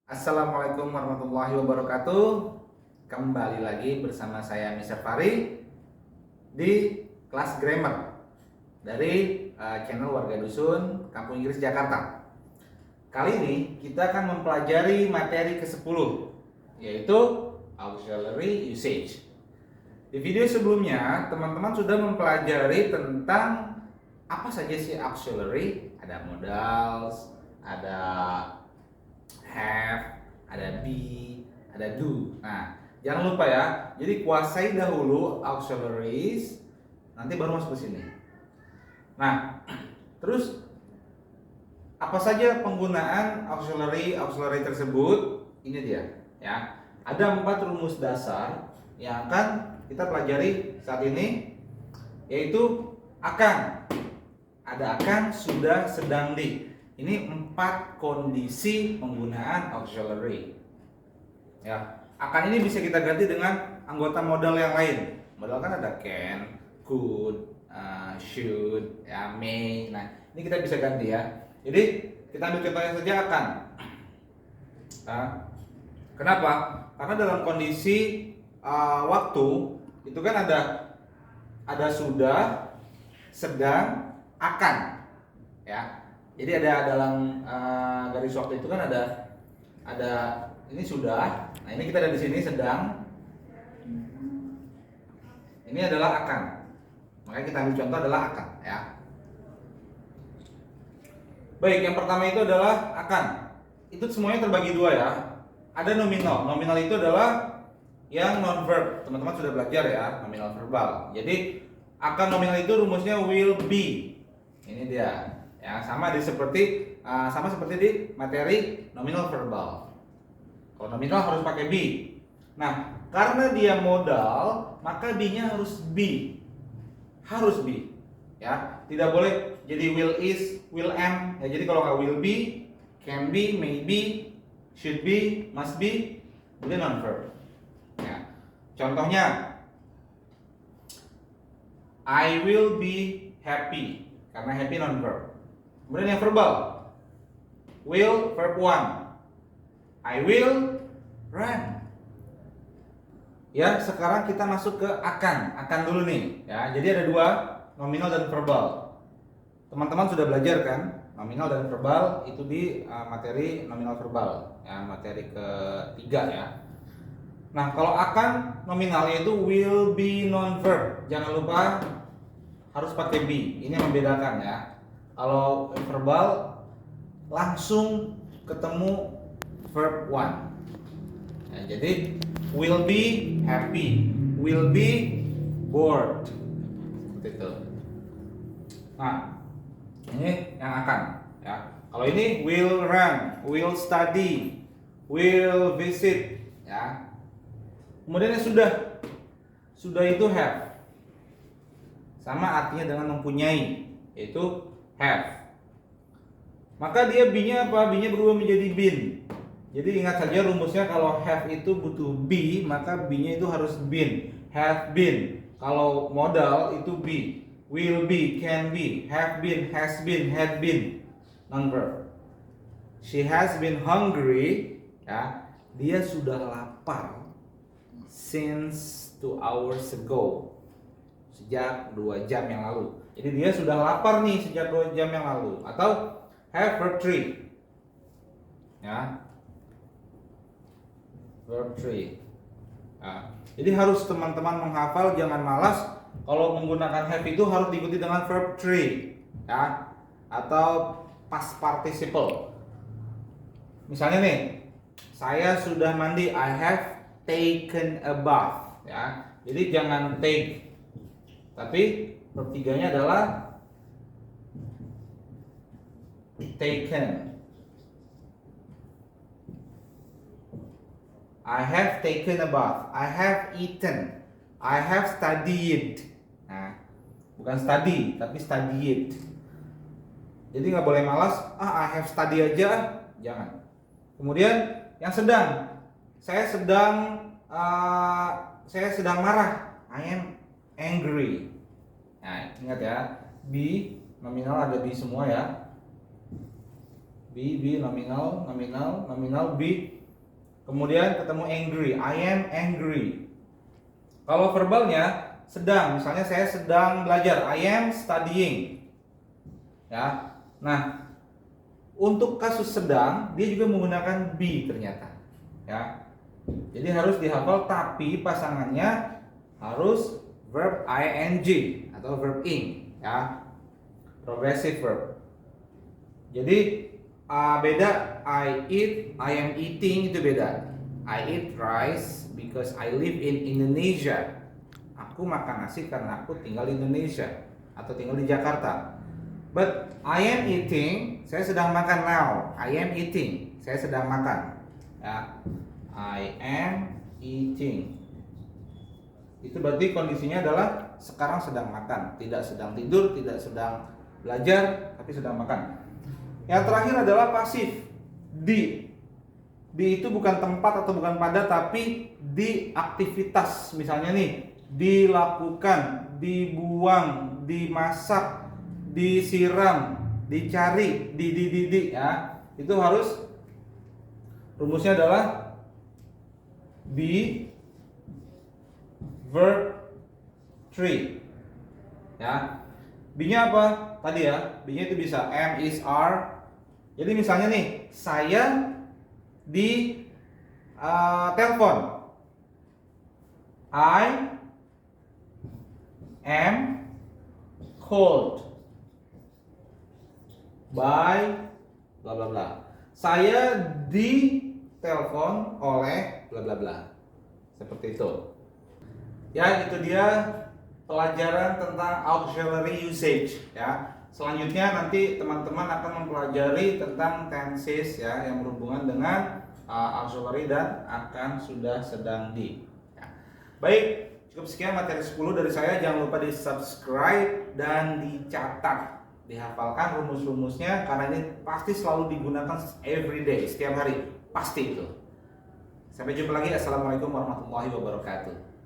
Assalamualaikum warahmatullahi wabarakatuh. Kembali lagi bersama saya Mr. Fari di kelas grammar dari channel Warga Dusun Kampung Inggris Jakarta. Kali ini kita akan mempelajari materi ke-10, yaitu auxiliary usage. Di video sebelumnya teman-teman sudah mempelajari tentang apa saja sih auxiliary. Ada modals, ada have, ada be, ada do. Nah, jangan lupa ya. Jadi kuasai dahulu auxiliaries, nanti baru masuk ke sini. Nah, terus apa saja penggunaan auxiliary tersebut? Ini dia, ya. Ada 4 rumus dasar yang akan kita pelajari saat ini, yaitu akan. Ada akan, sudah, sedang, di. Ini 4 kondisi penggunaan auxiliary. Ya, akan ini bisa kita ganti dengan anggota modal yang lain. Modal kan ada can, could, should, ya, may. Nah, ini kita bisa ganti ya. Jadi kita ambil contohnya saja akan. Nah, kenapa? Karena dalam kondisi waktu itu kan ada sudah, sedang, akan. Ya. Jadi ada dalam garis waktu itu kan ada ini sudah. Nah, ini kita ada di sini sedang. Ini adalah akan. Makanya kita ambil contoh adalah akan, ya. Baik, yang pertama itu adalah akan. Itu semuanya terbagi dua ya. Ada nominal. Nominal itu adalah yang non verb. Teman-teman sudah belajar ya, nominal verbal. Jadi akan nominal itu rumusnya will be. Ini dia. Ya, sama seperti di materi nominal verbal. Kalau nominal harus pakai be. Nah, karena dia modal, maka be-nya harus be. Harus be. Ya, tidak boleh jadi will is, will am. Ya, jadi kalau nggak will be, can be, may be, should be, must be, itu non verb. Ya. Contohnya, I will be happy. Karena happy non verb. Kemudian yang verbal, will verb 1, I will run. Ya, sekarang kita masuk ke akan dulu nih. Ya, jadi ada 2, nominal dan verbal. Teman-teman sudah belajar kan, nominal dan verbal itu di materi nominal verbal, ya, materi ketiga ya. Nah, kalau akan nominalnya itu will be non verb. Jangan lupa harus pakai be. Ini yang membedakan ya. Kalau verbal langsung ketemu verb 1. Nah, jadi will be happy, will be bored. Seperti itu. Nah, ini yang akan ya. Kalau ini will run, will study, will visit ya. Kemudian yang sudah itu have. Sama artinya dengan mempunyai, yaitu have. Maka dia be-nya apa? B-nya berubah menjadi been. Jadi ingat saja rumusnya, kalau have itu butuh be, maka be-nya itu harus been. Have been. Kalau modal itu be. Will be, can be, have been, has been, had been. Non-verb. She has been hungry. Ya, dia sudah lapar since 2 hours ago. Sejak 2 jam yang lalu. Jadi dia sudah lapar nih sejak 2 jam yang lalu. Atau have verb 3. Ya. Verb 3. Nah, jadi harus teman-teman menghafal, jangan malas. Kalau menggunakan have itu harus diikuti dengan verb 3. Ya. Atau past participle. Misalnya nih, saya sudah mandi, I have taken a bath. Ya. Jadi jangan take. Tapi verb 3-nya adalah taken. I have taken a bath. I have eaten. I have studied. Nah, bukan study, tapi studied. Jadi nggak boleh malas. I have study aja. Jangan. Kemudian yang sedang. Saya sedang marah. I am angry. Nah, ingat ya, be nominal ada be semua ya. be nominal be. Kemudian ketemu angry, I am angry. Kalau verbalnya sedang, misalnya saya sedang belajar, I am studying. Ya. Nah, untuk kasus sedang dia juga menggunakan be ternyata. Ya. Jadi harus dihafal, tapi pasangannya harus verb ing atau verb ing, ya. Progressive verb. Jadi beda I eat, I am eating itu beda. I eat rice because I live in Indonesia. Aku makan nasi karena aku tinggal di Indonesia atau tinggal di Jakarta. But I am eating, saya sedang makan now. I am eating, saya sedang makan. Ya. I am eating. Itu berarti kondisinya adalah sekarang sedang makan, tidak sedang tidur, tidak sedang belajar, tapi sedang makan. Yang terakhir adalah pasif. Di itu bukan tempat atau bukan pada, tapi di aktivitas. Misalnya nih, dilakukan, dibuang, dimasak, disiram, dicari, di ya. Itu harus rumusnya adalah be verb 3. Ya. B-nya apa? Tadi ya, B-nya itu bisa am, is, are. Jadi misalnya nih, saya di telepon. I am called by bla bla bla. Saya ditelepon oleh bla bla bla. Seperti itu. Ya, itu dia pelajaran tentang auxiliary usage, ya. Selanjutnya nanti teman-teman akan mempelajari tentang tenses, ya, yang berhubungan dengan auxiliary dan akan, sudah, sedang, di. Ya. Baik, cukup sekian materi 10 dari saya. Jangan lupa di subscribe dan dicatat, dihafalkan rumus-rumusnya, karena ini pasti selalu digunakan everyday, setiap hari, pasti itu. Sampai jumpa lagi. Assalamualaikum warahmatullahi wabarakatuh.